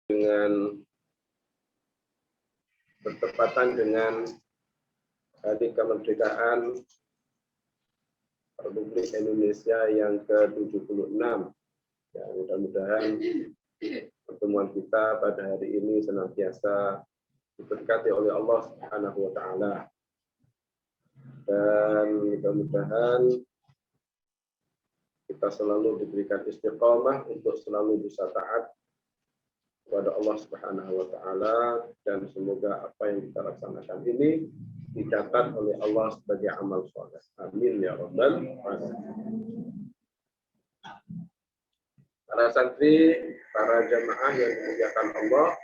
dengan bertepatan dengan Hari Kemerdekaan Republik Indonesia yang ke-76. Ya, mudah-mudahan pertemuan kita pada hari ini senantiasa diberkati oleh Allah Subhanahu wa taala. Dan mudah-mudahan kita selalu diberikan istiqamah untuk selalu bisa taat kepada Allah Subhanahu wa taala, dan semoga apa yang kita laksanakan ini dicatat oleh Allah sebagai amal saleh. Amin ya rabbal alamin. Para santri, para jamaah yang dimuliakan Allah,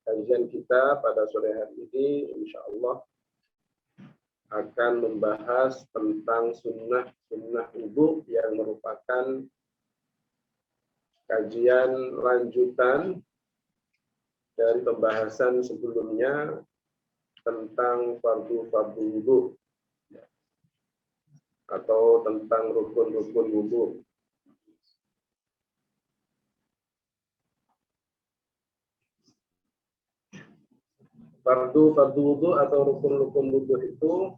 kajian kita pada sore hari ini insya Allah akan membahas tentang sunnah wudu yang merupakan kajian lanjutan dari pembahasan sebelumnya tentang fardu wudu atau tentang rukun-rukun wudu. Fardu wudu atau rukun-rukun wudu itu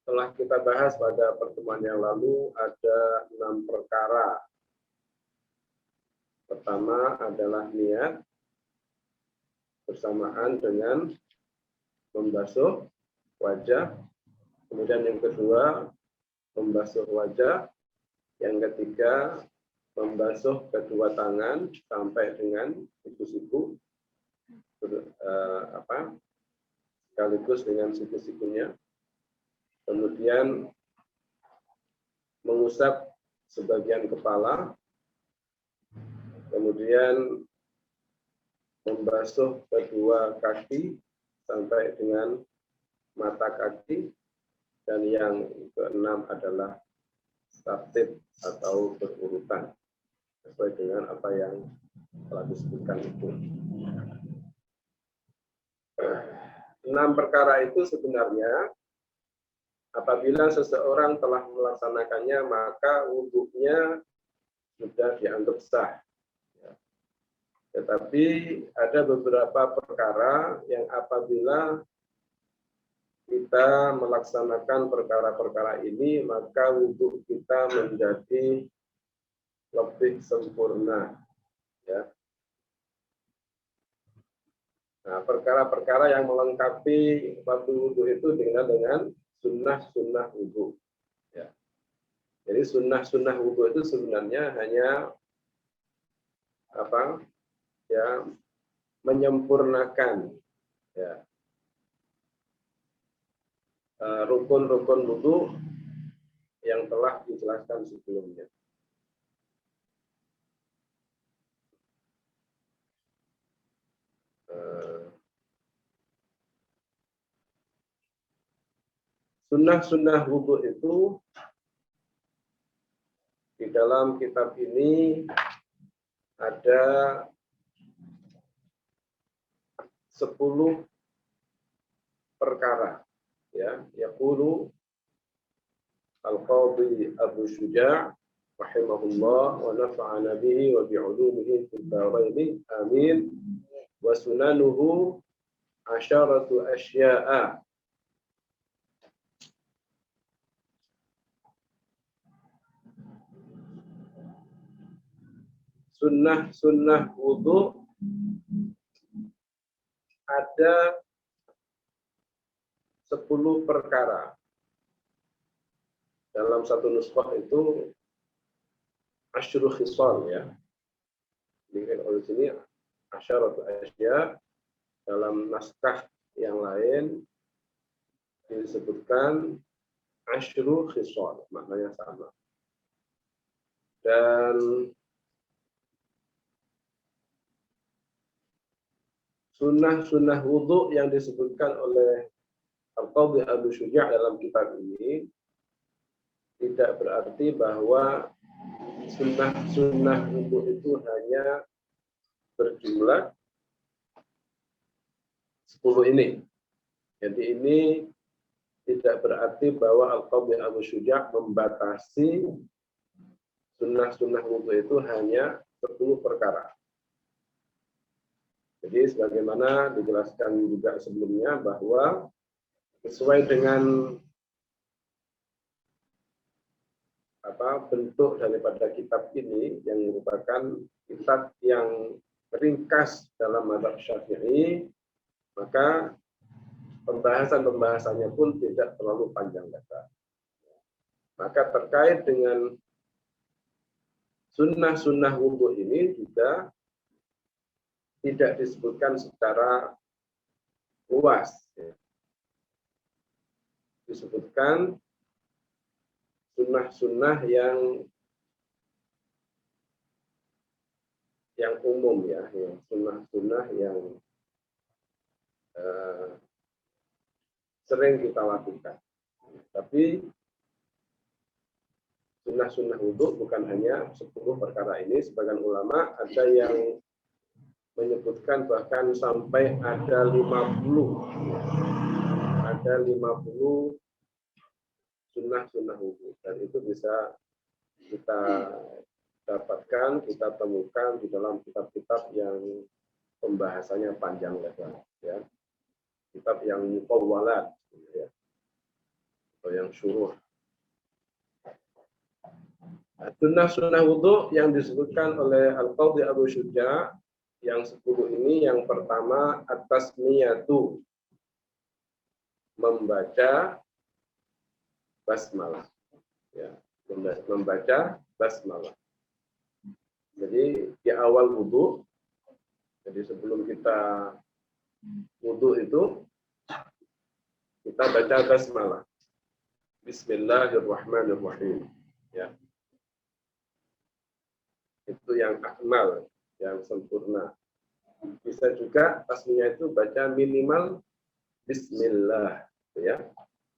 telah kita bahas pada pertemuan yang lalu. Ada 6 perkara. Pertama adalah niat bersamaan dengan membasuh wajah. Kemudian yang kedua, membasuh wajah. Yang ketiga, membasuh kedua tangan sampai dengan siku-siku, sekaligus dengan siku-sikunya. Kemudian mengusap sebagian kepala, kemudian membasuh kedua kaki sampai dengan mata kaki, dan yang keenam adalah tartib atau berurutan sesuai dengan apa yang telah disebutkan itu. 6 perkara itu sebenarnya apabila seseorang telah melaksanakannya, maka wudunya sudah dianggap sah. Tetapi ada beberapa perkara yang apabila kita melaksanakan perkara-perkara ini, maka wudu kita menjadi lebih sempurna. Ya. Nah, perkara-perkara yang melengkapi waktu wudu itu dikenal dengan sunnah wudu. Ya. Jadi sunnah wudu itu sebenarnya hanya menyempurnakan ya rukun-rukun wudu yang telah dijelaskan sebelumnya. Sunnah wudu itu di dalam kitab ini ada 10 perkara. Ya, yaqulu al-Qadhi Abu Syuja' rahimahullah wa nafa'ana bihi wa bi'ulumihi fid dharain amin. Wa sunanuhu asyaratu asya'a. Sunnah wudu ada 10 perkara. Dalam satu nuskhah itu asyru khisal ya. Dilihat oleh sini asyaratu asya. Dalam naskah yang lain disebutkan asyru khisal, maknanya sama. Dan sunnah wudu yang disebutkan oleh Al-Qadhi Abu Syuja' dalam kitab ini tidak berarti bahwa sunnah wudu itu hanya berjumlah 10 ini. Jadi ini tidak berarti bahwa Al-Qadhi Abu Syuja' membatasi sunnah wudu itu hanya 10 perkara. Jadi sebagaimana dijelaskan juga sebelumnya bahwa sesuai dengan bentuk daripada kitab ini yang merupakan kitab yang ringkas dalam mazhab Syafi'i, maka pembahasannya pun tidak terlalu panjang lebar. Maka terkait dengan sunnah-sunnah wudhu ini juga tidak disebutkan secara luas. Disebutkan sunnah-sunnah yang umum ya, sunnah-sunnah yang sering kita lakukan. Tapi sunnah-sunnah wudhu bukan hanya 10 perkara ini. Sebagian ulama ada yang menyebutkan bahkan sampai ada 50 sunnah-sunnah wudhu, dan itu bisa kita dapatkan, kita temukan di dalam kitab-kitab yang pembahasannya panjang lebar, ya, kitab yang mutawwalat, ya, atau yang syuruh. Sunnah-sunnah wudhu yang disebutkan oleh Al-Qadhi Abu Syuja yang 10 ini, yang pertama at-tasmiyatu, membaca basmalah, ya, membaca basmalah. Jadi di awal wudhu, jadi sebelum kita wudhu itu kita baca basmalah, Bismillahirrahmanirrahim, ya. Itu yang akmal, yang sempurna. Bisa juga tasmiyah itu baca minimal Bismillah, ya,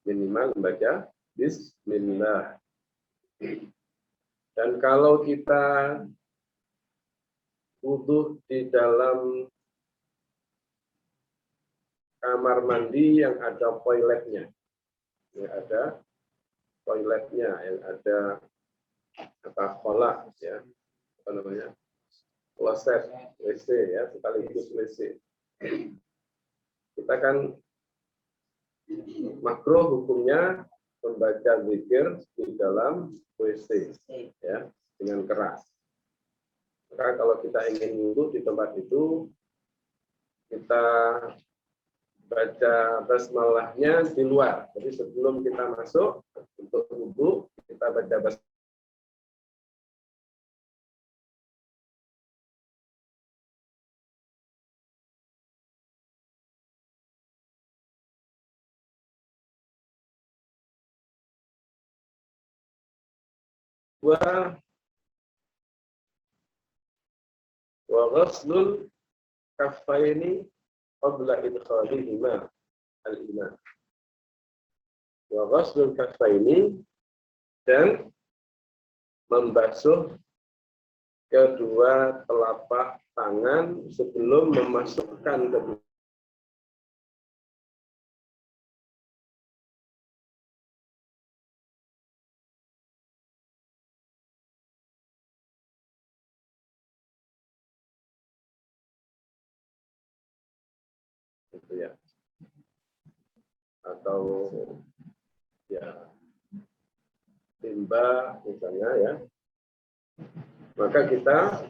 minimal membaca Bismillah. Dan kalau kita wudhu di dalam kamar mandi yang ada toiletnya, yang ada toiletnya, yang ada kolak, ya, apa namanya, kloset, WC, ya, sekaligus WC. Kita kan makruh hukumnya membaca zikir di dalam WC, ya, dengan keras. Maka kalau kita ingin wudhu di tempat itu, kita baca basmalahnya di luar. Jadi sebelum kita masuk untuk wudhu, kita baca basmalah. Wa ghaslul kaffaini qabla idkhalihima al-ina. Wa ghaslul kaffaini, dan membasuh kedua telapak tangan sebelum memasukkan kedua. Gitu ya, atau ya timba misalnya, ya, maka kita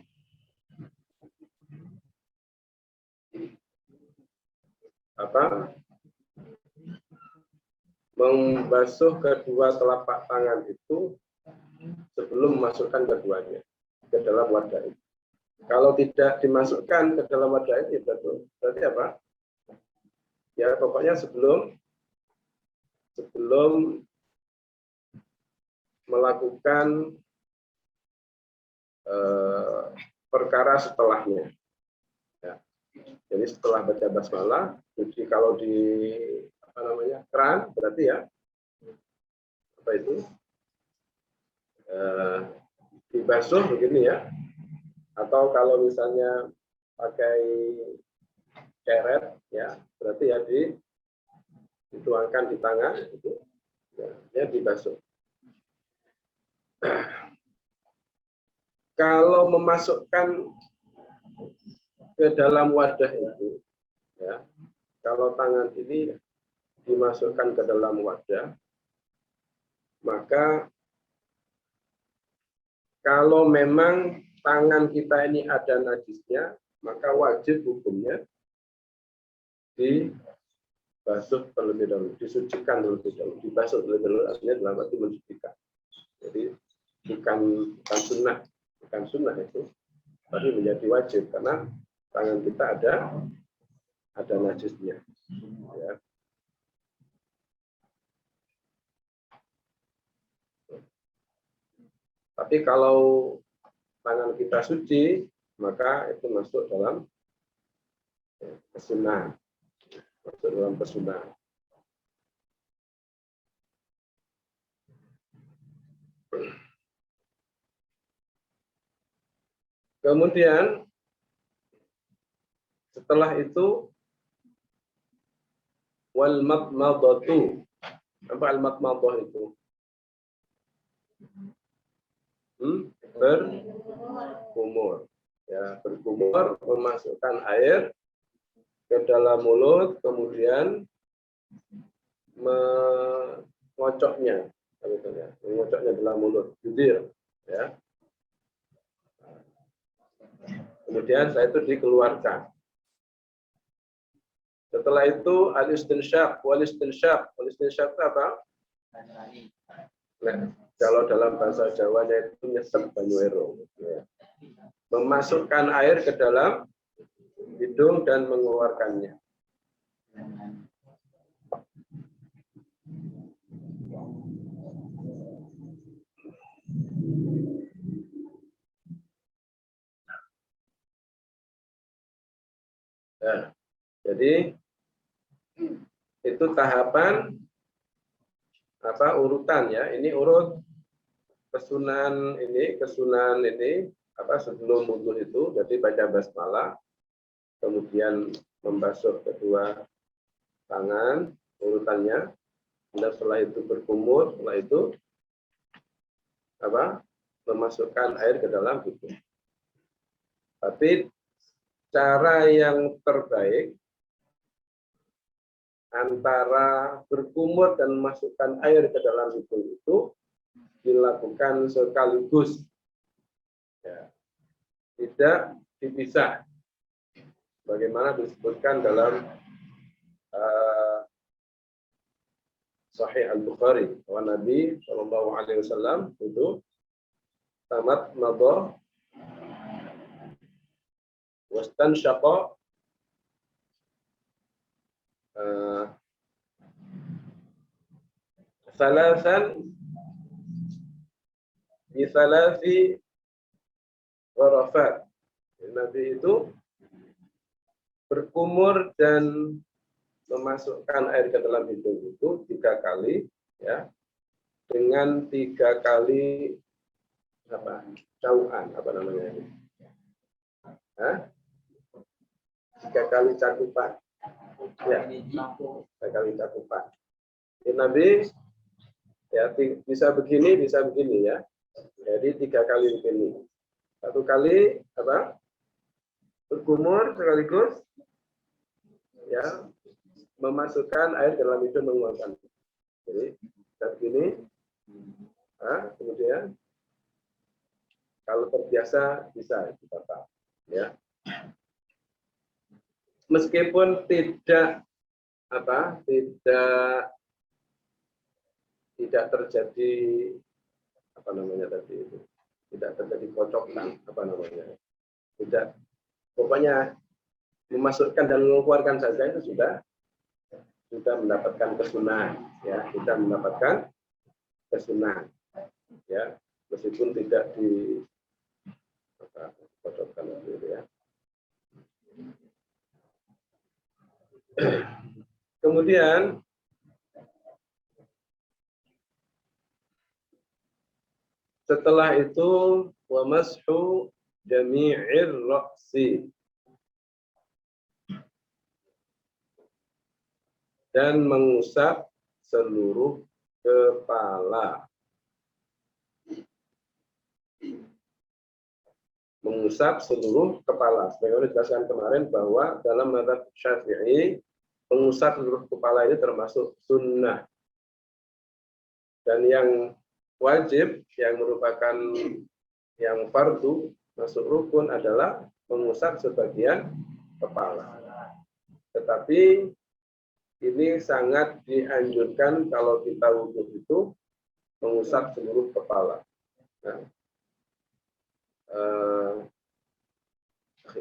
membasuh kedua telapak tangan itu sebelum memasukkan keduanya ke dalam wadah itu. Kalau tidak dimasukkan ke dalam wadah itu, berarti apa? Ya, pokoknya sebelum melakukan perkara setelahnya. Ya. Jadi setelah baca basmalah, jadi kalau di keran, berarti ya apa itu? Dibasuh begini ya. Atau kalau misalnya pakai ceret, ya, berarti ya dituangkan di tangan itu, ya, dibasuh. kalau memasukkan ke dalam wadah itu, ya, kalau tangan ini dimasukkan ke dalam wadah, maka kalau memang tangan kita ini ada najisnya, maka wajib hukumnya dibasuh terlebih dahulu, disucikan terlebih dahulu, dibasuh terlebih dahulu, artinya dalam arti mensucikan. Jadi bukan sunnah itu, tapi menjadi wajib karena tangan kita ada najisnya. Ya. Tapi kalau tangan kita suci, maka itu masuk dalam kesunahan. Masuk dalam kesunahan. Kemudian setelah itu wal madmadatu. Apa al madmadah itu? Berkumur. Ya, berkumur, memasukkan air ke dalam mulut, kemudian mengocoknya dalam mulut, judir, ya. Kemudian setelah itu dikeluarkan. Setelah itu al-istinsyaq, wal-istinsyaq itu apa? Nah, kalau dalam bahasa Jawanya itu nyesep banyuero, ya. Memasukkan air ke dalam hidung dan mengeluarkannya. Nah, jadi itu tahapan urutan, ya. Ini urut kesunahan ini sebelum wudu itu. Jadi baca basmalah, kemudian membasuh kedua tangan urutannya, dan setelah itu berkumur, setelah itu memasukkan air ke dalam hidung. Tapi cara yang terbaik antara berkumur dan memasukkan air ke dalam hidung itu dilakukan sekaligus, ya, tidak dipisah. Bagaimana disebutkan dalam Sahih Al-Bukhari, bahwa Nabi Shallallahu Alaihi Wasallam itu tamat madha wastan syaqa salasan bisalasi warafat. Nabi itu berkumur dan memasukkan air ke dalam hidung itu 3 kali, ya, dengan 3 kali cauan, 3 kali cakupan, ya, 3 kali cakupan. Jadi Nabi, ya, bisa begini ya. Jadi 3 kali begini. 1 kali berkumur sekaligus, ya, memasukkan air dalam hidung, mengeluarkan. Jadi begini, kemudian kalau terbiasa bisa ditata, ya. Meskipun tidak terjadi tidak terjadi kocokan, tidak, pokoknya memasukkan dan mengeluarkan saja itu sudah mendapatkan kesunahan, ya, sudah mendapatkan kesunahan, ya, meskipun tidak dikocokkan, gitu, ya. Kemudian setelah itu wa mashu jami'ir ra'si, dan mengusap seluruh kepala. mengusap seluruh kepala. Sebagaimana dijelaskan kemarin bahwa dalam mazhab Syafi'i mengusap seluruh kepala ini termasuk sunnah. Dan yang wajib, yang merupakan yang fardu masuk rukun adalah mengusap sebagian kepala. Tetapi ini sangat dianjurkan kalau kita wudhu itu mengusap seluruh kepala. Nah,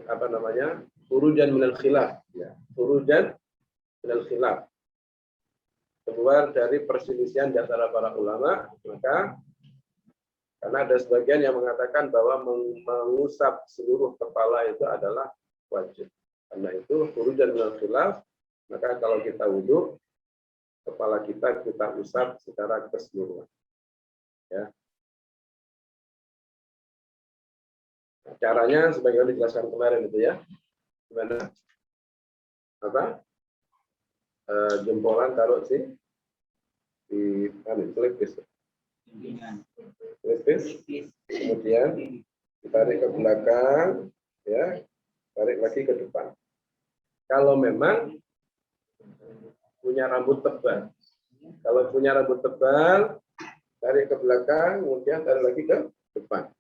apa namanya? Furujan minal khilaf, ya. Furujan minal khilaf. Keluar dari perselisihan di antara para ulama, maka karena ada sebagian yang mengatakan bahwa mengusap seluruh kepala itu adalah wajib. Karena itu furujan minal khilaf, maka kalau kita wudhu, kepala kita usap secara keseluruhan. Ya. Nah, caranya sebagaimana dijelaskan kemarin itu ya. Gimana? Apa? Jempolan taruh sih di pelipis. Pelipis. Kemudian ditarik ke belakang, ya. Tarik lagi ke depan. Kalau memang punya rambut tebal. Kalau punya rambut tebal, tarik ke belakang, kemudian tarik lagi ke depan.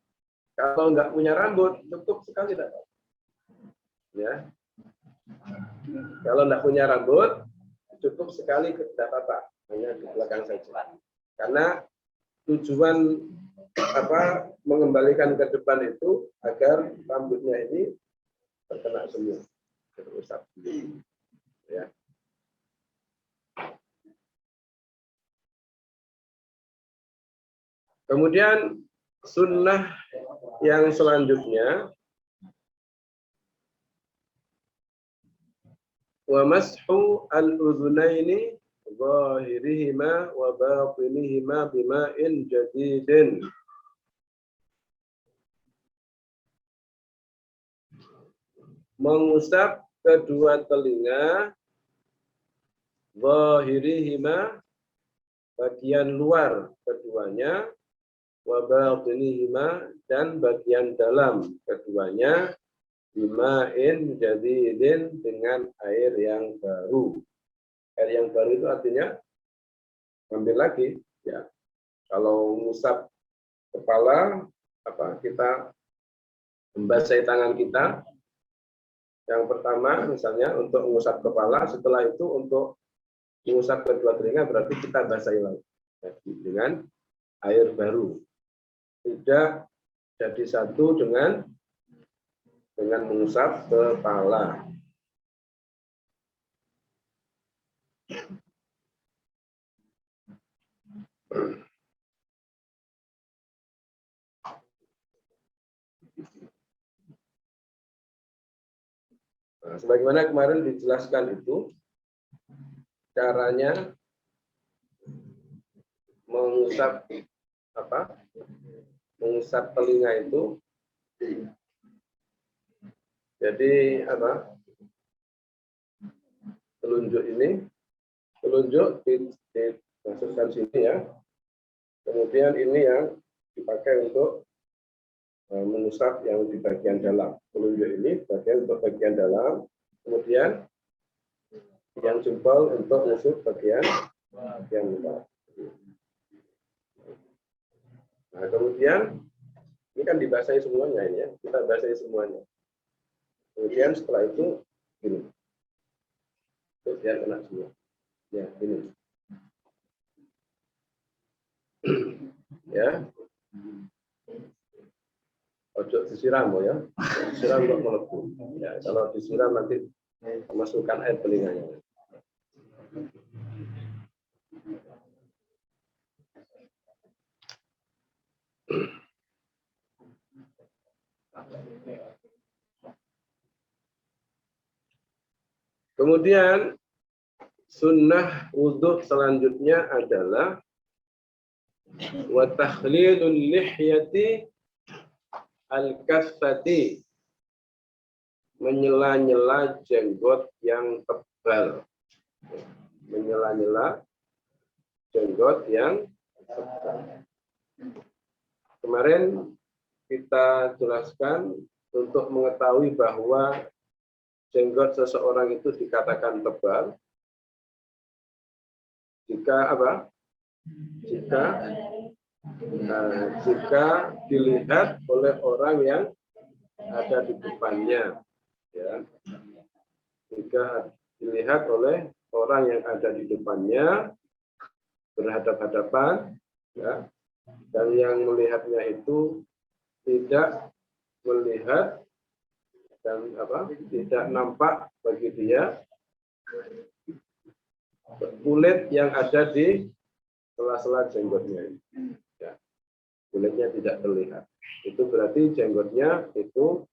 Kalau nggak punya rambut, cukup sekali tidak. Ya. Kalau nggak punya rambut, cukup sekali ke apa, hanya di belakang saja. Karena tujuan mengembalikan ke depan itu agar rambutnya ini terkena semua, terusap. Ya. Kemudian sunnah yang selanjutnya, wa mashu al-udhunaini zahirihima wa batinihima bima'in jadidin. Mengusap kedua telinga, zahirihima, bagian luar keduanya, wa batinihima, dan bagian dalam keduanya, bima'in jadidin, dengan air yang baru. Air yang baru itu artinya ambil lagi, ya. Kalau mengusap kepala, kita membasahi tangan kita. Yang pertama misalnya untuk mengusap kepala, setelah itu untuk mengusap kedua telinga berarti kita basahi lagi dengan air baru. Tidak jadi satu dengan mengusap kepala. Nah, sebagaimana kemarin dijelaskan itu, caranya mengusap mengusap telinga itu. Jadi telunjuk dimasukkan sini ya. Kemudian ini yang dipakai untuk mengusap yang di bagian dalam. Telunjuk ini bagian untuk bagian dalam. Kemudian yang jempol untuk mengusap bagian luar. Nah, kemudian ini kan dibasahi semuanya ini ya. Kita basahi semuanya. Kemudian setelah itu gini. Terus dia kena semua. Ya, ini. Ya. Ojo disiram ya. Disiram untuk melebu. Ya, kalau disiram nanti masukkan air telinganya. Kemudian sunnah wudhu selanjutnya adalah wa takhlilul lihyati al-kaffati, menyela-nyela jenggot yang tebal. Menyela-nyela jenggot yang tebal. Kemarin kita jelaskan untuk mengetahui bahwa jenggot seseorang itu dikatakan tebal jika apa? Jika dilihat oleh orang yang ada di depannya, ya. Jika dilihat oleh orang yang ada di depannya berhadap-hadapan, ya, dan yang melihatnya itu tidak melihat dan tidak nampak bagi dia kulit yang ada di sela-sela jenggotnya, ya. Kulitnya tidak terlihat. Itu berarti jenggotnya itu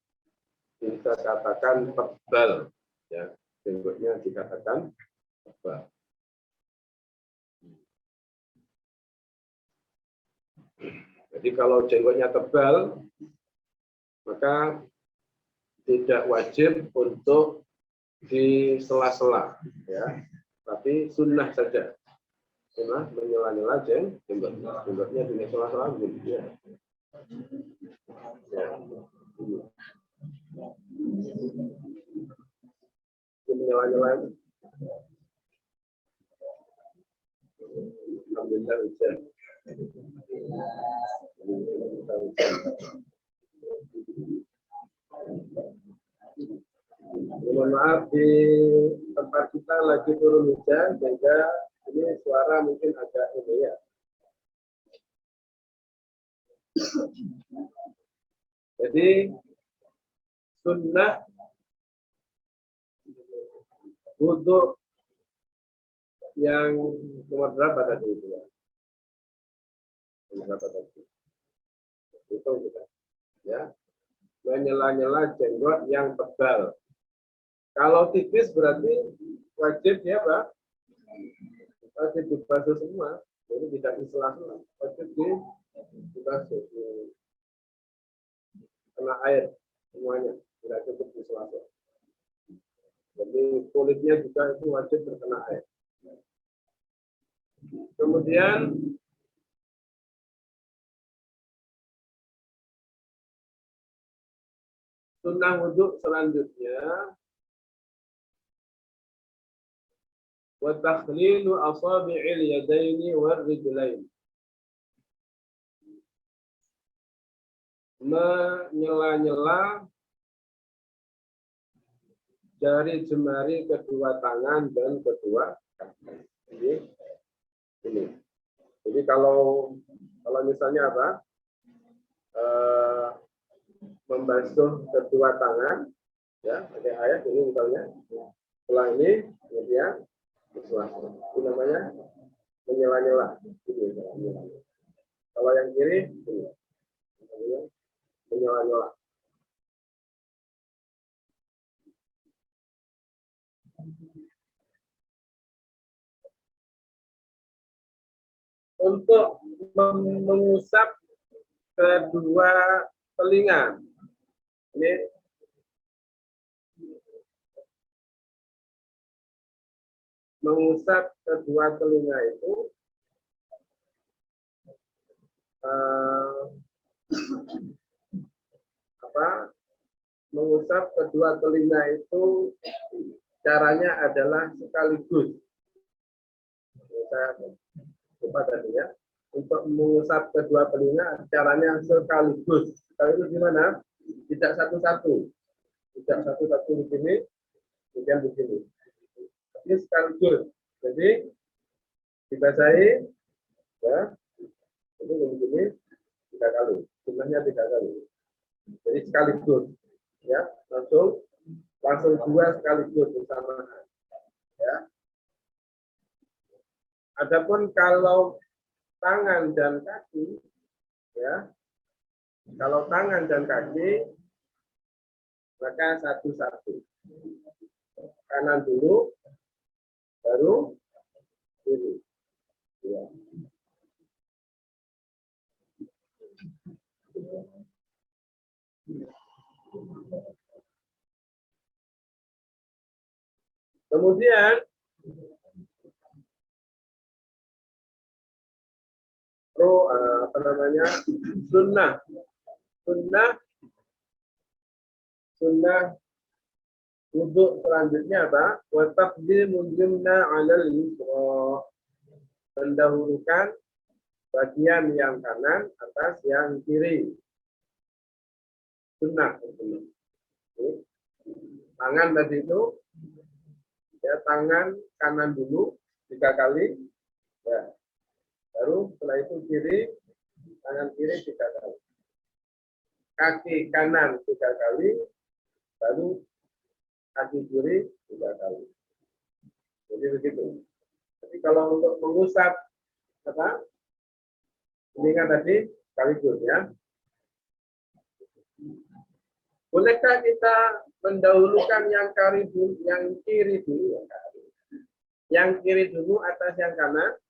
bisa katakan tebal, ya. Jenggotnya dikatakan tebal. Jadi kalau jenggotnya tebal, maka tidak wajib untuk di sela-sela, ya. Tapi sunnah saja. Sunnah menyela-nyela jenggotnya di sela-sela, ya. Menyela-nyela. Alhamdulillah hujan. Mohon maaf, di tempat kita lagi turun hujan sehingga ini suara mungkin agak ini, ya. Jadi sunnah wudhu yang nomor berapa tadi itu, ya? Nomor berapa tadi? Itu kita, ya. Menyela-nyela jenggot yang tebal. Kalau tipis berarti wajib, ya, Pak? Wajib dibasuh semua. Jadi tidak disela-sela. Wajib dibasuh. Kena air semuanya. Tidak cukup disela-sela. Jadi kulitnya juga itu wajib terkena air. Kemudian sunnah wudhu selanjutnya wa takhlilu asabi'il yadaini war rijlain. Menyela-nyela jari jemari kedua tangan dan kedua kaki. Ini. Jadi kalau misalnya apa? Membasuh kedua tangan, ya, pakai air ini misalnya. Setelah ini kemudian itu namanya menyela-nyela. Kalau yang kiri ini namanya menyela-nyela. Untuk mengusap kedua telinga, ini mengusap kedua telinga itu mengusap kedua telinga itu caranya adalah sekaligus. Saya lupa tadi, ya. Untuk mengusap kedua telinga caranya sekaligus. Sekaligus gimana? Tidak satu-satu. Tidak satu-satu di sini, kemudian di sini. Tapi sekaligus. Jadi dibasahi, ya. Ini begini 3 kali. Jumlahnya 3 kali. Jadi sekaligus, ya. Langsung 2 sekaligus bersamaan, ya. Adapun kalau tangan dan kaki, ya, kalau tangan dan kaki maka satu-satu, kanan dulu, baru kiri, ya. Kemudian sunnah Sunnah wudhu selanjutnya apa? Wa taqdimul yumna 'alal yusra. Mendahulukan bagian yang kanan atas yang kiri. Sunnah. Tangan tadi itu, ya, tangan kanan dulu 3 kali, ya. Baru setelah itu kiri, tangan kiri 3 kali. Kaki kanan 3 kali, baru kaki kiri 3 kali. Jadi begitu. Jadi kalau untuk mengusap apa? Ini kan tadi sekaligus, ya. Bolehkah kita mendahulukan yang kiri dulu? Yang kiri dulu atas yang kanan?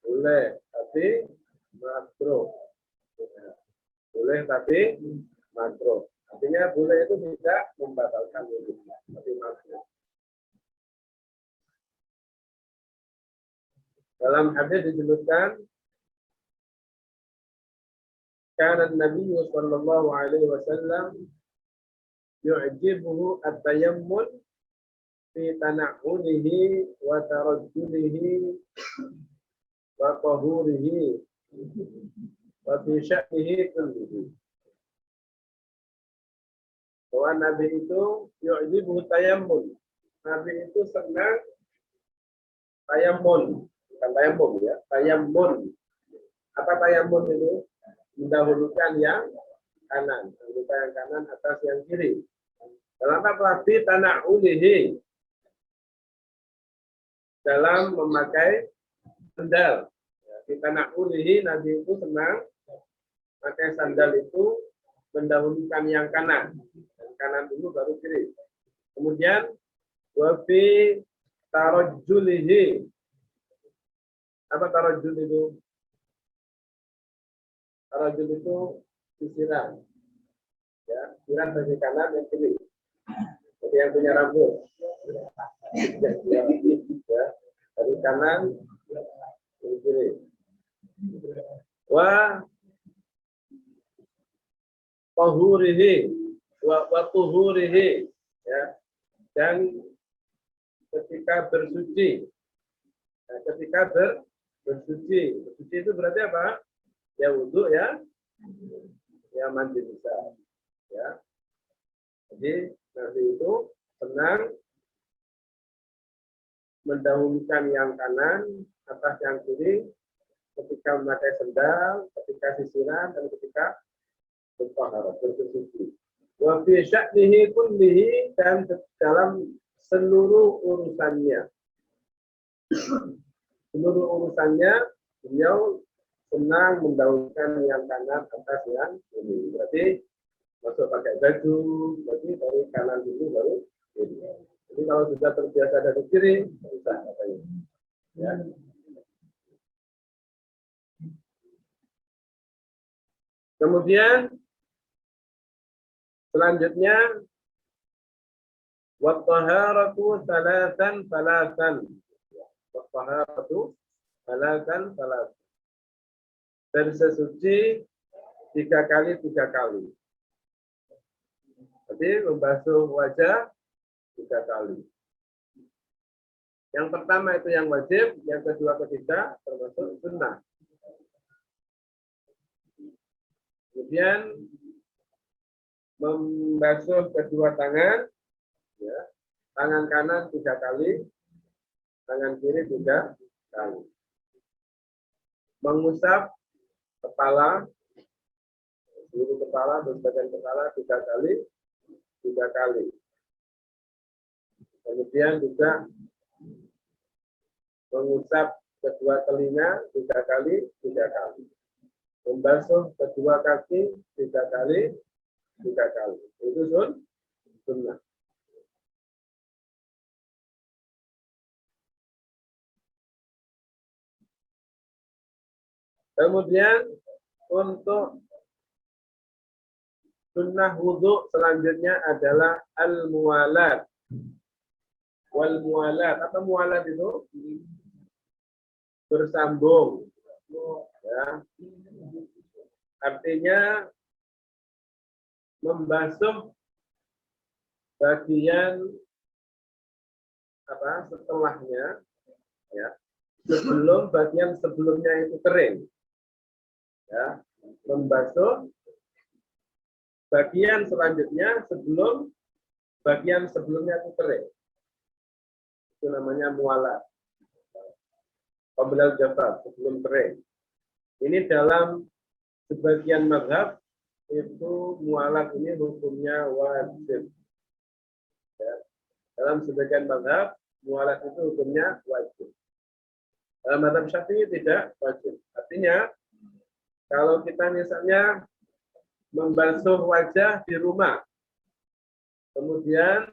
Boleh, tapi makruh. Boleh tapi makruh. Artinya boleh itu tidak membatalkan wudhu, tapi makruh. Dalam hadis disebutkan, kana Nabi sallallahu alaihi wasallam yu'jibuhu at-tayammun fi tana'ulihi wa tarajjulihi wa tahurihi wa fi sya'nihi kullihi. Bahwa Nabi itu yu'jibuhu tayammun. Nabi itu senang tayammun. Bukan tayammun, ya, tayammun. Apa tayammun itu? Mendahulukan yang kanan, mendahulukan yang kanan atas yang kiri. Dalam apa? Fi tana'ulihi. Dalam memakai sandal. Fi tana'ulihi, Nabi itu senang pakai sandal itu mendahulukan yang kanan. Yang kanan dulu baru kiri. Kemudian wa fi tarajjulihi. Apa tarajjul itu? Tarajjul itu sisiran. Ya, sisiran bagi kanan dan kiri. Jadi yang punya rambut. Ya, dari kanan dari kiri. Wa tahurihi wa tuhurihi, ya. Dan ketika bersuci. Nah, ketika bersuci itu berarti apa? Ya wudhu, ya, ya mandi besar, ya. Jadi Nabi itu senang mendahulukan yang kanan atas yang kiri ketika memakai sendal, ketika sisiran, dan ketika bersuci. Wa fi sya'nihi kullihi, dan dalam seluruh urusannya. Seluruh urusannya beliau senang mendahulukan yang kanan atas yang kiri. Berarti masuk pakai baju, berarti dari kanan dulu baru kiri. Jadi kalau sudah terbiasa dari kiri, bisa katanya. Ya. Kemudian selanjutnya wa taharatu salatan. Wa taharatu salatan. Bersesuci 3 kali. Jadi membasuh wajah 3 kali. Yang pertama itu yang wajib, yang kedua ketiga termasuk sunnah. Kemudian membasuh kedua tangan, ya, tangan kanan 3 kali, tangan kiri 3 kali. Mengusap kepala, seluruh kepala, bagian kepala 3 kali. Kemudian juga mengusap kedua telinga 3 kali. Membasuh kedua kaki 3 kali. Itu sunnah. Kemudian untuk sunnah wudhu selanjutnya adalah al-muwalat. Wal-muwalat. Apa muwalat itu? Bersambung. Ya. Artinya membasuh bagian setelahnya, ya, sebelum bagian sebelumnya itu kering, ya, membasuh bagian selanjutnya sebelum bagian sebelumnya itu kering, itu namanya mualat. Qabla al-jafaf, sebelum kering. Ini dalam sebagian mazhab itu mualat ini hukumnya wajib. Ya. Dalam sebagian mazhab mualat itu hukumnya wajib. Dalam mazhab Syafi'i tidak wajib. Artinya kalau kita misalnya membasuh wajah di rumah, kemudian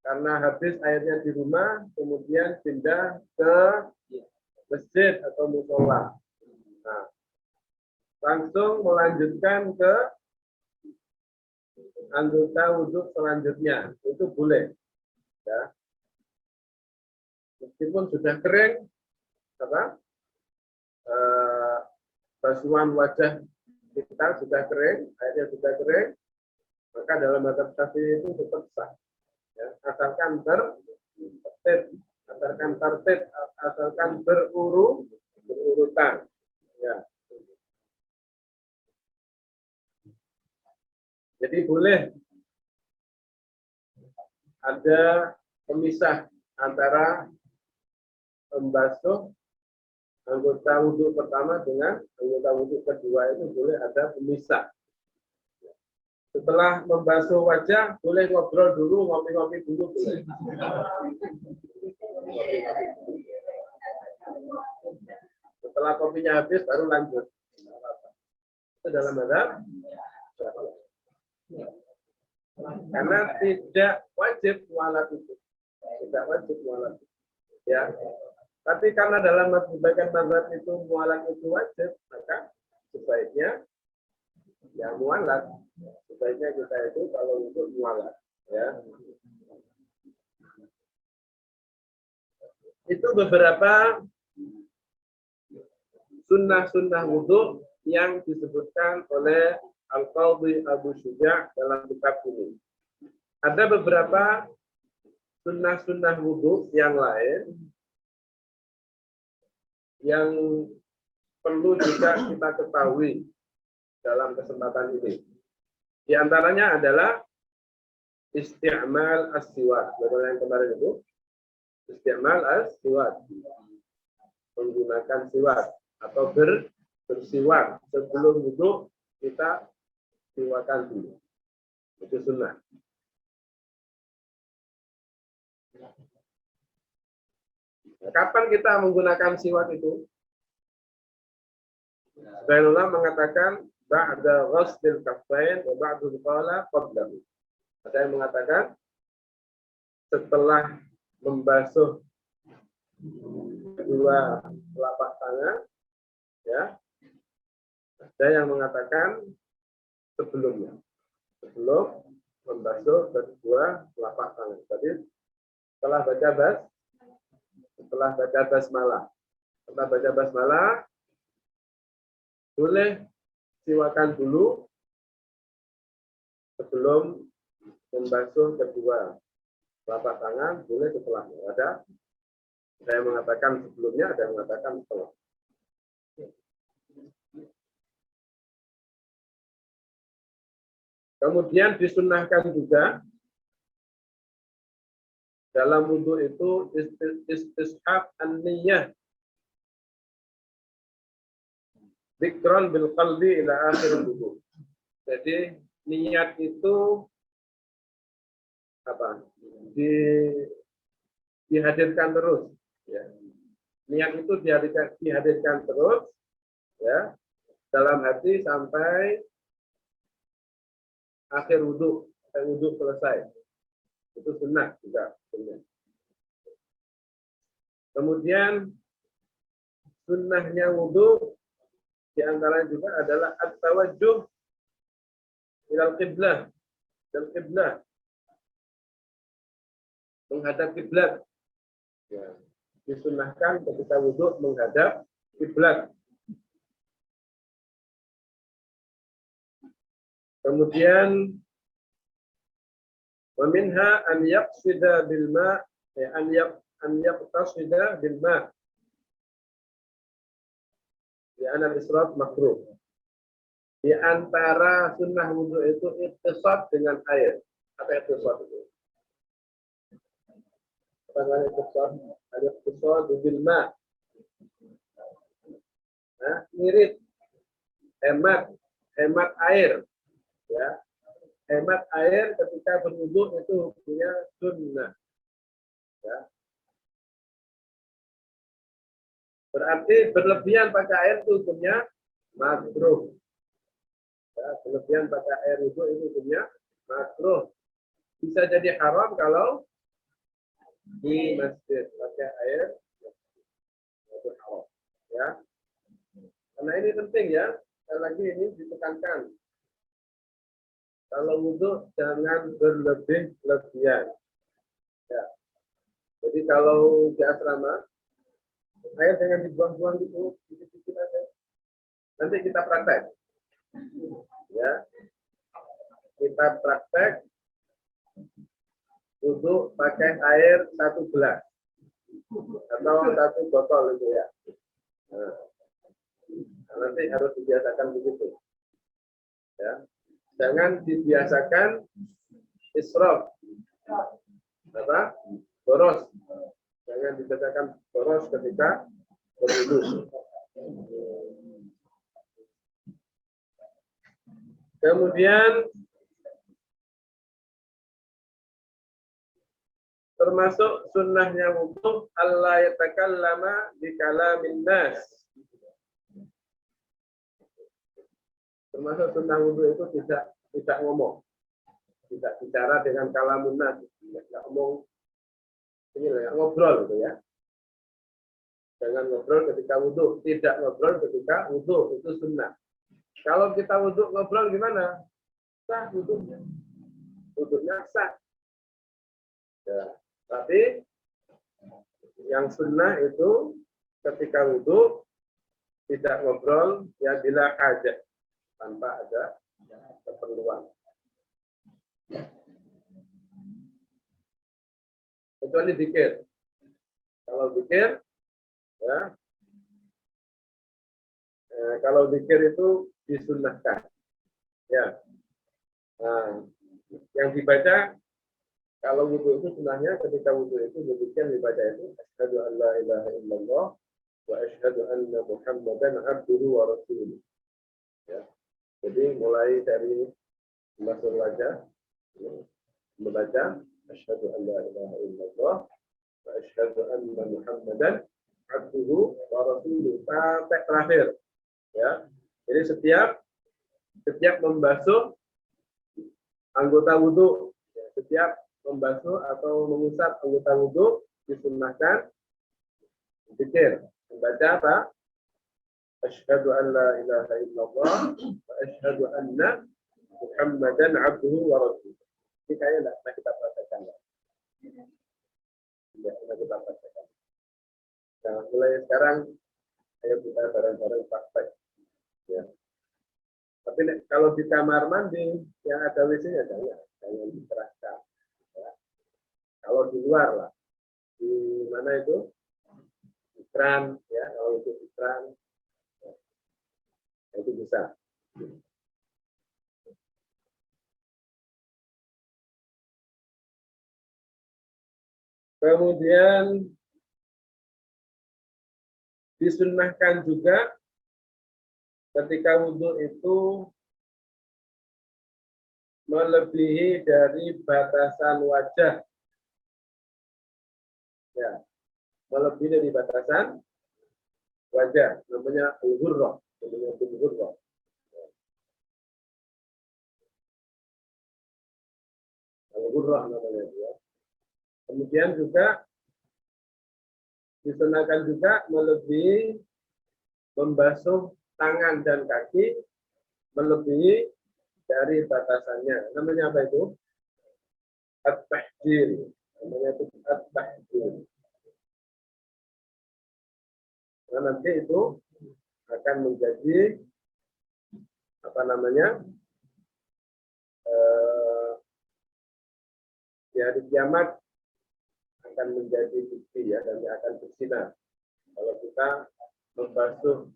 karena habis airnya di rumah, kemudian pindah ke masjid atau musola. Nah, langsung melanjutkan ke anggota wudhu selanjutnya, itu boleh. Ya. Meskipun sudah kering, basuhan wajah kita sudah kering, airnya sudah kering, maka dalam mazhab Syafi'i itu tetap sah. Ya, asalkan tertib, asalkan berurutan. Ya. Jadi boleh ada pemisah antara membasuh anggota wudhu pertama dengan anggota wudhu kedua, itu boleh ada pemisah. Setelah membasuh wajah, boleh ngobrol dulu, ngopi-ngopi dulu. Boleh. Setelah kopinya habis, baru lanjut. Itu dalam mazhab. Karena tidak wajib mualat itu. Tidak wajib mualat. Ya. Tapi karena dalam sebagian mazhab itu mualat itu wajib, maka sebaiknya ya mualat. Sebaiknya kita itu kalau untuk mualat, ya. Itu beberapa sunnah-sunnah wudhu yang disebutkan oleh Al-Qadhi Abu Syuja' dalam kitab ini. Ada beberapa sunnah-sunnah wudhu yang lain yang perlu juga kita ketahui dalam kesempatan ini. Di antaranya adalah isti'mal as-siwak. Bagaimana yang kemarin itu? Isti'mal as-siwak. Menggunakan siwak atau bersiwak. Sebelum wudhu kita siwakan dulu. Itu sunnah. Nah, kapan kita menggunakan siwak itu? Sebagian ulama mengatakan ba'da ghusl kaffain wa ba'du qala qablahu. Ada yang mengatakan setelah membasuh kedua telapak tangan, ya. Ada yang mengatakan sebelum membasuh kedua telapak tangan. Jadi setelah baca basmalah, boleh siwakan dulu sebelum membasuh kedua telapak tangan, boleh setelahnya. Ada yang mengatakan sebelumnya, ada yang mengatakan setelah. Kemudian disunnahkan juga dalam wudhu itu istishab an-niyah. Dzikran bil qalbi ila akhir wudhu. Jadi niat itu dihadirkan terus, ya. Niat itu dihadirkan terus, ya, dalam hati sampai akhir wudhu selesai. Itu sunnah juga. Kemudian sunnahnya wudhu diantara juga adalah at-tawajjuh ilal qiblah, dan qiblah menghadap kiblat. Ya, disunnahkan ketika wudhu menghadap kiblat. Kemudian waminha an yaqsida bil ma, an yaqtasida bil ma. Di al-israf makruh. Di antara sunnah wudu itu iktisad dengan air. Apa iktisad itu? Apa namanya iktisad? Al-iktisad bil ma. Nah, mirip hemat air, ya. Hemat air ketika berwudu itu hukumnya sunnah, ya. Berarti berlebihan pakai air itu hukumnya makruh. Ya, berlebihan pakai air wudu itu hukumnya makruh. Bisa jadi haram kalau di masjid pakai air itu haram, ya. Karena ini penting, ya. Sekali lagi ini ditekankan. Kalau wudhu jangan berlebih-lebihan. Ya. Jadi kalau di asrama, air jangan dibuang-buang gitu, dikit-dikit aja. Nanti kita praktek. Ya. Kita praktek wudhu pakai air 1 gelas atau 1 botol itu, ya. Nah, nanti harus dibiasakan begitu. Ya. Jangan dibiasakan israf. Apa? Boros. Jangan dibiasakan boros ketika berwudu. Kemudian termasuk sunnahnya wudu Allah yatakallama bi kalamin nas. Termasuk sunnah wudu itu tidak ngomong, tidak bicara dengan kalamun nas, tidak ngomong, ini lah, ngobrol gitu, ya. Jangan ngobrol ketika wudu, tidak ngobrol ketika wudu, itu sunnah. Kalau kita wudu ngobrol gimana? Sah wudunya, wudunya sah. Ya, tapi yang sunnah itu ketika wudu tidak ngobrol, ya bila hajat, tanpa ada keperluan. Kecuali zikir. Kalau zikir, ya, kalau zikir itu disunnahkan, ya. Nah, yang dibaca kalau wudu itu sunnahnya ketika wudu itu demikian dibaca itu asyhadu an la ilaha illallah wa asyhadu anna Muhammadan abduhu wa rasuluh. Ya. Jadi mulai dari masuk wajah membaca asyhadu an la ilaha illallah wa asyhadu anna Muhammadan abduhu wa rasuluh sampai terakhir, ya. Jadi setiap membasuh anggota wudu, ya, setiap membasuh atau mengusap anggota wudu disunnahkan zikir, membaca apa? Asyhadu an la ilaha illallah wa asyhadu anna Muhammadan abduhu wa rasuluh. Ini kayaknya tidak pernah kita praktekkan. Ya, pernah kita praktekkan. Nah, mulai sekarang ayo kita bareng-bareng praktek. Ya. Tapi kalau di kamar mandi yang ada WC-nya jangan dikeraskan. Ya. Kalau di luar lah, di mana itu? Di keran, ya. Kalau itu di keran, ya, itu bisa. Kemudian disunnahkan juga ketika wudhu itu melebihi dari batasan wajah. Ya, melebihi dari batasan wajah, namanya al-ghurrah, namanya al-ghurrah. Al-ghurrah namanya, ya. Kemudian juga disunahkan juga melebihi membasuh tangan dan kaki melebihi dari batasannya. Namanya apa itu? At-tahjil. Namanya itu at-tahjil. Nah, nanti itu akan menjadi apa namanya? di hari kiamat akan menjadi bukti ya, dan akan bersinar kalau kita membasuh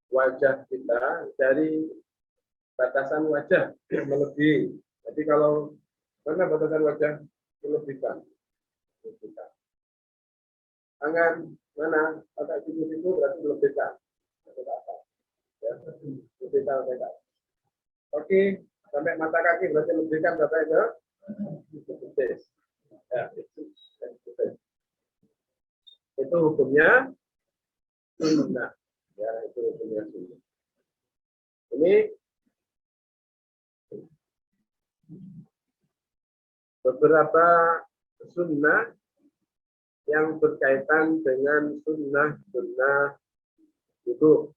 wajah kita dari batasan wajah melebihi. Jadi kalau mana batasan wajah melebihkan, tangan mana agak siku-siku berarti melebihkan. Ya, lebihkan. Oke, sampai mata kaki berarti lebihkan sampai ke betis. Ya, itu hukumnya sunnah. Ya, itu hukumnya sunnah. Ini beberapa sunnah yang berkaitan dengan sunnah wudu.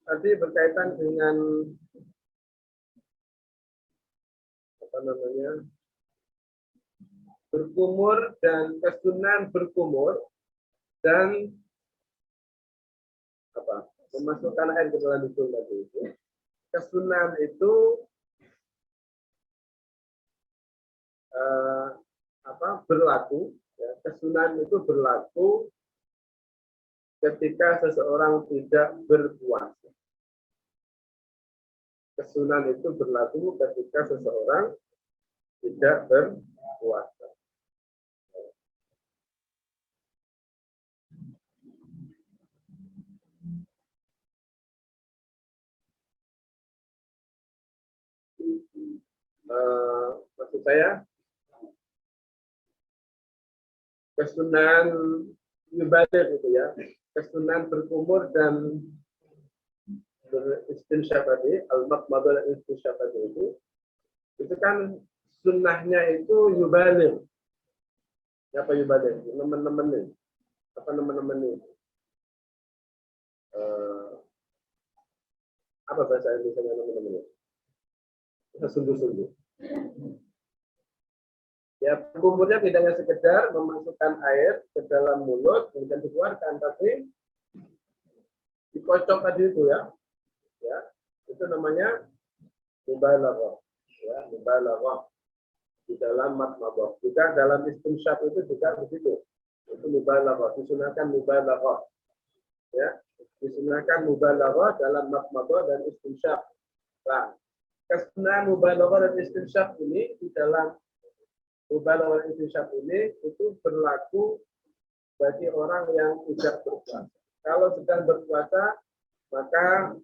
Tadi berkaitan dengan apa namanya, berkumur dan kesunahan berkumur dan apa, memasukkan air ke dalam hidung tadi itu. Kesunahan itu berlaku, ya, kesunahan itu berlaku ketika seseorang tidak berpuasa. Kesunahan itu berlaku ketika seseorang tidak berpuasa. Maksud saya, kesunahan ibadah itu ya, kesunahan berkumur dan beristinsyaq tadi, al-maqmadah dan istinsyaq tadi itu kan sunnahnya itu yubalir. Apa yubalir? Teman-teman nih. Apa teman-teman nih? Apa bahasa Indonesia teman-teman? Sungguh-sungguh. Ya, berkumurnya tidak hanya sekedar memasukkan air ke dalam mulut kemudian dikeluarkan, tapi dikocok tadi itu ya. Ya, itu namanya mubalaghah. Ya, mubalaghah di dalam matmadah. Juga dalam istinsyaq itu juga begitu. Itu mubalaghah, disunahkan mubalaghah. Ya, disunahkan mubalaghah dalam matmadah dan istinsyaq. Nah, kesunahan mubalaghah dan istinsyaq ini di dalam mubalaghah dan istinsyaq ini itu berlaku bagi orang yang tidak berpuasa. Kalau sedang berpuasa, maka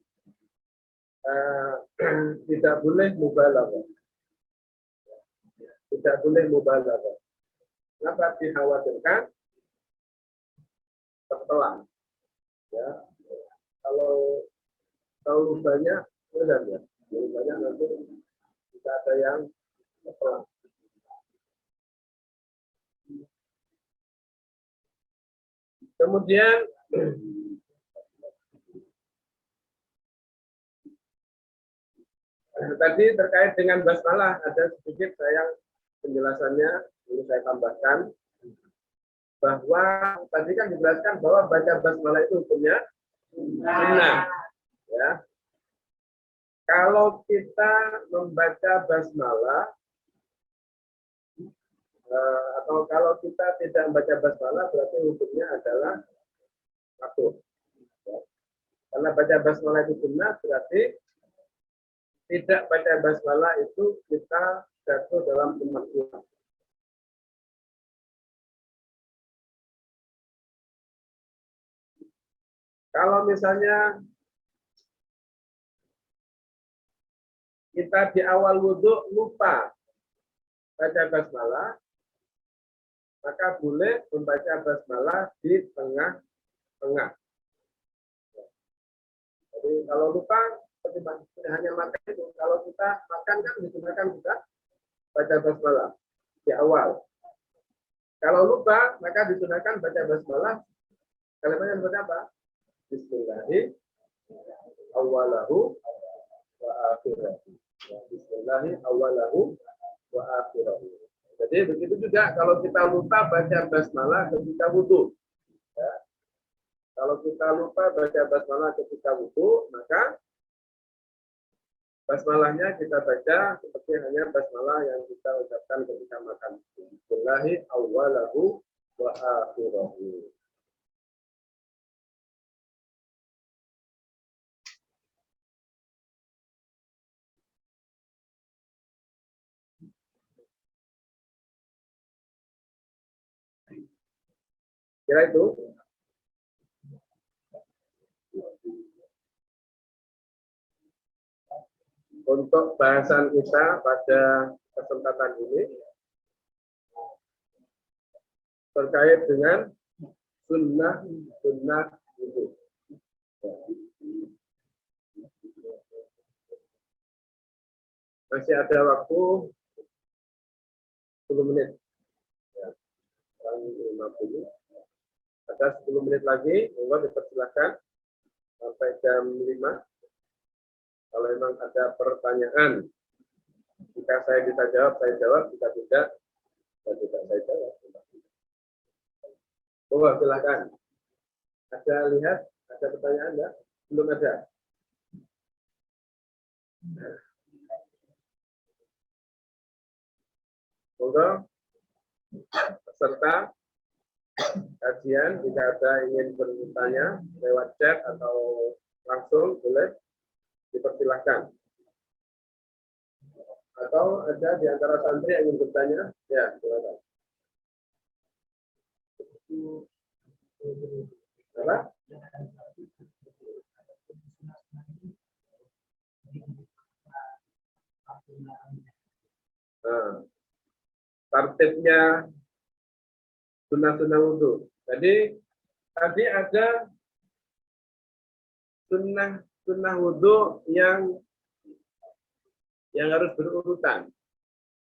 tidak boleh mubalaghah. Tidak boleh mubalaghah. Kenapa? Dikhawatirkan tertelan. Ya, kalau terlalu banyak, ya, terlalu banyak nanti tidak ada yang tertelan. Kemudian tadi terkait dengan basmalah ada sedikit penjelasannya, ini saya tambahkan bahwa tadi kan dijelaskan bahwa baca basmalah itu hukumnya sunnah. Ya. Kalau kita membaca basmalah atau kalau kita tidak membaca basmalah berarti hukumnya adalah makruh. Ya. Karena baca basmalah itu sunnah berarti tidak baca basmalah itu kita jatuh dalam kemakruhan. Kalau misalnya kita di awal wudhu lupa baca basmalah, maka boleh membaca basmalah di tengah-tengah. Jadi kalau lupa, hanya makan itu. Kalau kita makan kan digunakan juga baca basmalah di awal. Kalau lupa, maka disunahkan baca basmalah. Kalimatnya seperti apa? Bismillahi awalahu wa akhirahu. Bismillahi awalahu wa akhirahu. Jadi begitu juga kalau kita lupa baca basmalah ketika wudu. Kalau kita lupa baca basmalah ketika wudu, maka basmalahnya kita baca seperti hanya basmalah yang kita ucapkan ketika makan. Bismillahi awwalahu wa akhirahu. Kira itu. Untuk bahasan kita pada kesempatan ini terkait dengan sunnah wudu. Masih ada waktu 10 menit. Ya, 50. Ada 10 menit lagi, monggo dipersilakan sampai jam 5. Kalau memang ada pertanyaan, jika saya bisa jawab, saya jawab. Jika tidak, saya jawab. Monggo silakan. Ada lihat, ada pertanyaan enggak? Belum ada. Monggo peserta kajian, jika ada ingin bertanya lewat chat atau langsung, boleh dipersilahkan. Atau ada di antara santri yang ingin bertanya, ya silakan. Apa? Nah, tartibnya sunnah wudu. Jadi tadi ada sunnah wudu yang harus berurutan.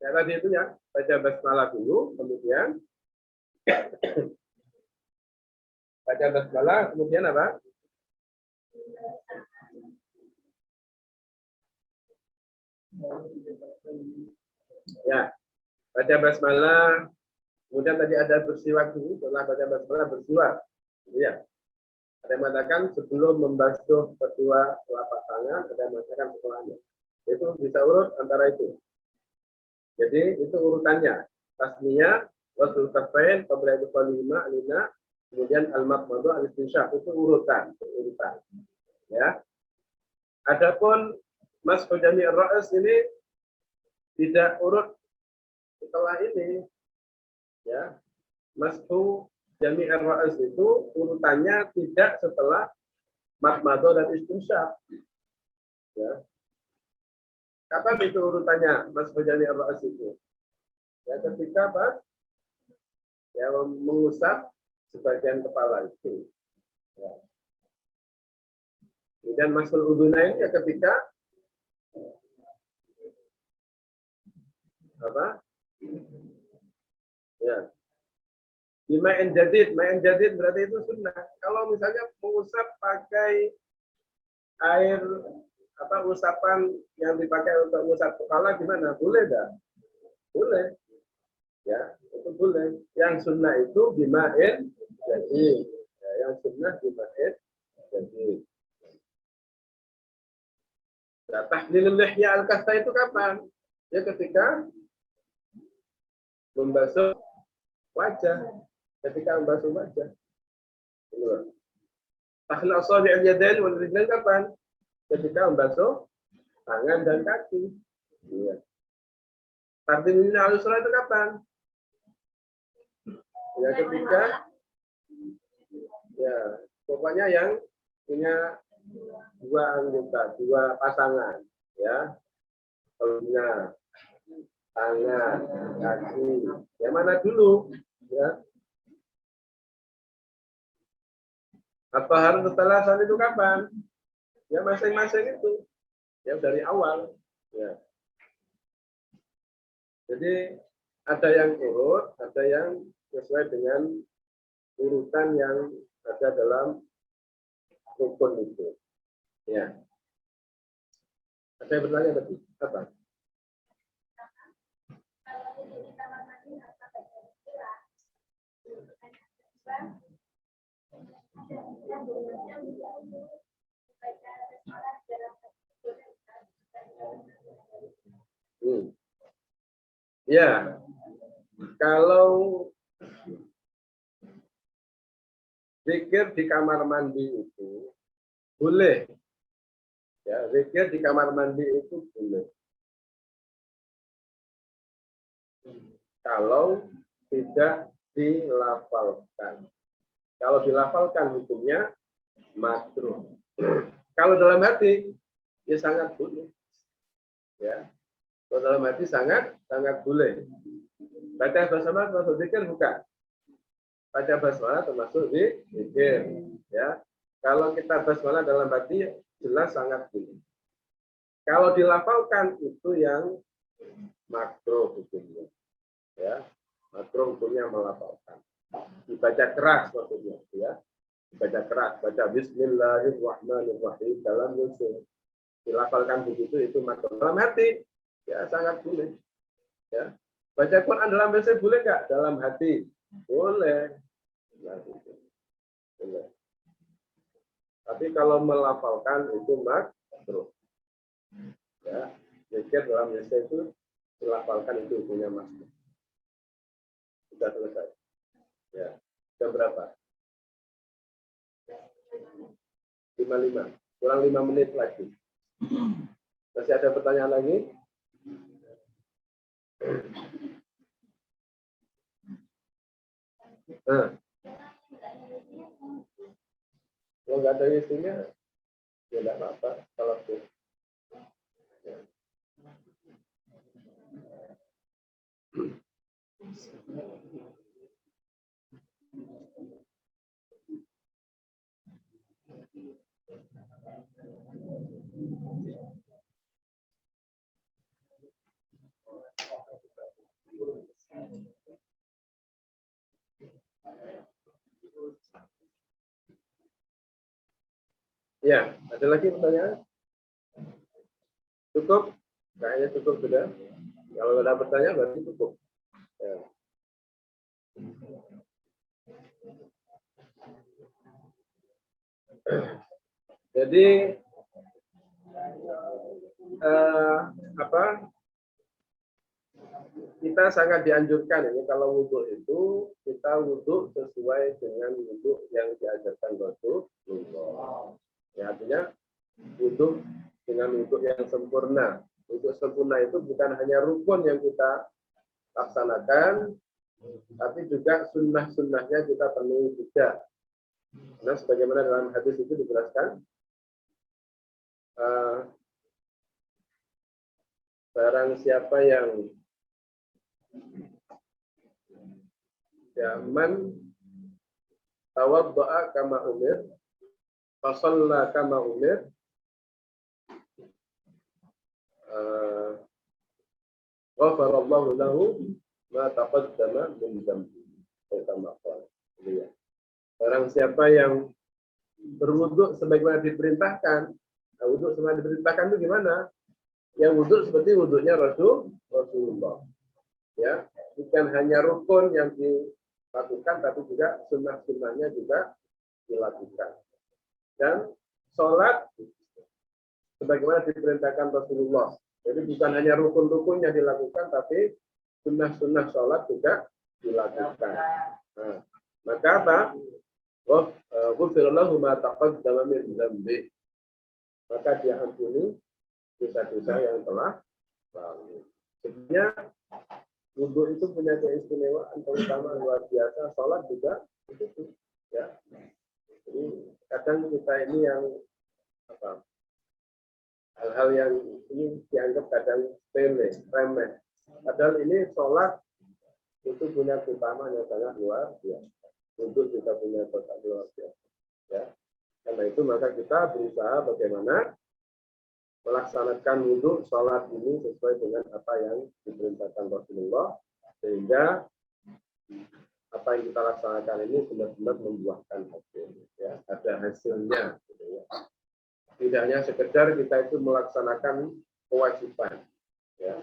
Ya, tadi itu ya, baca basmalah dulu, kemudian baca basmalah, kemudian apa? Ya, baca basmalah, kemudian tadi ada bersiwak dulu, setelah baca basmalah bersiwak. Ya. Ada yang mengatakan sebelum membasuh kedua telapak tangan, ada yang mengatakan setelahnya. Itu bisa urut antara itu. Jadi itu urutannya. Tasmiyah, wasul kafain, qabla al-lima, alina, kemudian al-maqmadu, al-istinsyaq. Itu urutan. Ya. Adapun mashu jami' ar-ra's ini tidak urut setelah ini. Ya. Mashu jami' ar-ra's itu urutannya tidak setelah maqmadu dan istinsyaq. Ya. Kapan itu urutannya mashu jami' ar-ra's itu? Ya, ketika apa? Ya, mengusap sebagian kepala itu. Ya. Kemudian masul udunain ya ketika apa? Ya. Di ma'in jadid berarti itu sunnah. Kalau misalnya mengusap pakai air apa usapan yang dipakai untuk mengusap kepala gimana? Boleh enggak? Boleh. Ya, itu boleh. Yang sunnah itu bima'in jadid. Ya, yang sunnah bima'in jadid. Nah, tahlilul lihya al-kasta itu kapan? Ya ketika membasuh wajah. Ketika membasuh wajah. Tahlil asabi' al-yadain wal rijlain kapan? Ketika membasuh tangan dan kaki. Ya. Tahlilul al-usra itu kapan? Ya ketika ya pokoknya yang punya dua anggota, dua pasangan, ya, punya tangan, kaki, yang mana dulu, ya? Apa harus setelah saat itu kapan? Ya masing-masing itu, ya dari awal, ya. Jadi ada yang urut, ada yang sesuai dengan urutan yang ada dalam rukun itu. Ya. Ada yang bertanya tadi? Apa? Ya, kalau zikir di kamar mandi itu boleh. Ya, zikir di kamar mandi itu boleh. Kalau tidak dilafalkan. Kalau dilafalkan hukumnya makruh. Kalau dalam hati, ya sangat boleh. Ya, kalau dalam hati sangat boleh. Baca basmalah termasuk zikir bukan? Baca basmalah termasuk zikir. Ya, kalau kita basmalah dalam hati jelas sangat boleh. Kalau dilafalkan itu yang makruh hukumnya. Ya, makruh hukumnya melafalkan. Dibaca keras maksudnya, ya. Dibaca keras, baca Bismillahirrahmanirrahim dalam wudu. Dilafalkan begitu itu makruh. Dalam hati, ya sangat boleh. Ya. Baca Quran dalam WC boleh nggak? Dalam hati boleh. Boleh. Tapi kalau melafalkan itu makruh. Ya, zikir dalam WC itu dilafalkan itu hukumnya makruh. Sudah selesai. Ya. Jam berapa? 55. Kurang 5 menit lagi. Masih ada pertanyaan lagi? Nah. Kalau nggak ada isinya, ya nggak apa-apa. Kalau itu. Ya. Ya, ada lagi pertanyaan? Cukup? Kayaknya cukup sudah. Kalau ada pertanyaan berarti cukup. Ya. Jadi kita sangat dianjurkan ini kalau wudhu itu kita wudhu sesuai dengan wudhu yang diajarkan Rasulullah. Ya, artinya wudhu dengan wudhu yang sempurna. Wudhu sempurna itu bukan hanya rukun yang kita laksanakan, tapi juga sunnah-sunnahnya kita penuhi juga. Karena sebagaimana dalam hadis itu dijelaskan, barang siapa yang man tawadda'a kama umir, fasalla kama umir, ghafarallahu lahu ma taqaddama min dzambihi. Barang siapa yang berwudhu sebagaimana diperintahkan, nah, wudhu sebagaimana diperintahkan itu gimana? Yang wudhu seperti wudhunya Rasulullah. Ya, bukan hanya rukun yang dilakukan, tapi juga sunnah-sunnahnya juga dilakukan. Dan sholat sebagaimana diperintahkan Rasulullah. Jadi bukan hanya rukun-rukun yang dilakukan, tapi sunnah-sunnah sholat juga dilakukan. Nah, maka apa? Ghufirallahu ma taqaddama min dzambi. Maka dia ampuni dosa-dosa yang telah lalu. Sebenarnya wudhu itu punya keistimewaan terutama luar biasa. Sholat juga begitu, ya. Jadi kadang kita ini yang hal-hal yang ini dianggap kadang sepele, remeh. Padahal ini sholat itu punya keutamaan yang sangat luar biasa. Wudhu juga punya keutamaan luar biasa. Ya. Karena itu maka kita berusaha bagaimana melaksanakan wudhu sholat ini sesuai dengan apa yang diperintahkan Rasulullah, sehingga apa yang kita laksanakan ini benar-benar membuahkan hasil, ya, ada hasilnya, gitu ya. Tidak hanya sekedar kita itu melaksanakan kewajiban, ya.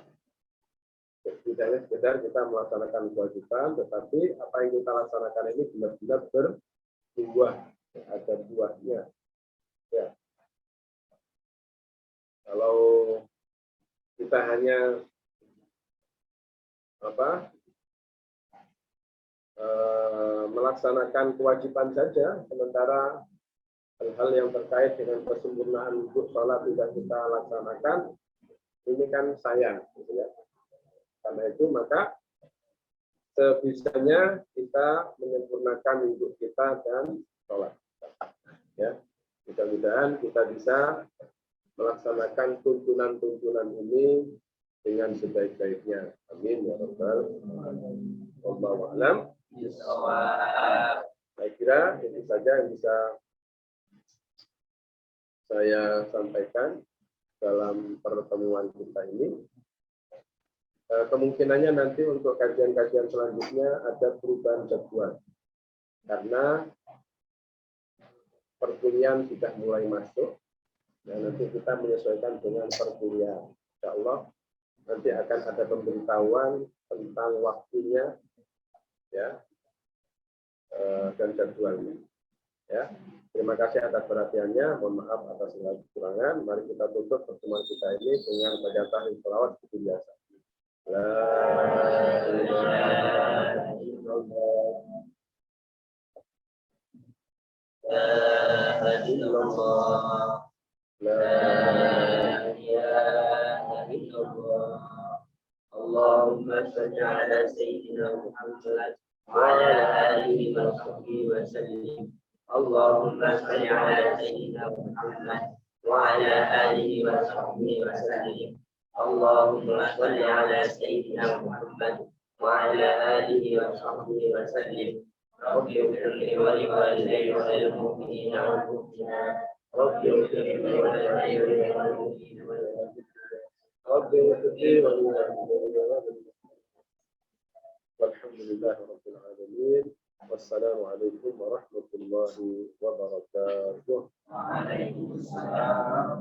Tidak hanya sekedar kita melaksanakan kewajiban, tetapi apa yang kita laksanakan ini benar-benar berbuah, ya, ada buahnya, ya. Kalau kita hanya melaksanakan kewajiban saja, sementara hal-hal yang terkait dengan kesempurnaan wudhu sholat tidak kita laksanakan, ini kan sayang, gitu ya. Karena itu maka sebisanya kita menyempurnakan wudhu kita dan sholat. Ya, mudah-mudahan kita bisa melaksanakan tuntunan-tuntunan ini dengan sebaik-baiknya. Amin ya rabbal alamin. Wallahu a'lam. Saya kira ini saja yang bisa saya sampaikan dalam pertemuan kita ini. Kemungkinannya nanti untuk kajian-kajian selanjutnya ada perubahan jadwal karena perkuliahan sudah mulai masuk dan nanti kita menyesuaikan dengan perkuliahan. Insya Allah nanti akan ada pemberitahuan tentang waktunya, ya, dan jadwalnya. Ya, terima kasih atas perhatiannya. Mohon maaf atas segala kekurangan. Mari kita tutup pertemuan kita ini dengan bacaan tahlil selawat seperti biasa. La ilaha illallah. La ilaha illallah. La ilaha illallah. Allahumma shalli ala sayyidina Muhammad wa ala alihi wa sahbihi wa sallim. Allahumma shalli ala sayyidina Muhammad wa ala alihi wa sahbihi wa sallim. Allahumma shalli ala sayyidina Muhammad wa ala alihi wa sahbihi wa sallim. Rabbi ighfir li wa li walidayya wa lil mu'minina wal mu'minat. Rabbi ighfir li wa li walidayya wal mu'minina wal mu'minat. Rabbi ighfir li wa li walidayya wal mu'minat. Walhamdulillahi rabbil alamin. Wassalamualaikum warahmatullahi wabarakatuh. Waalaikumsalam.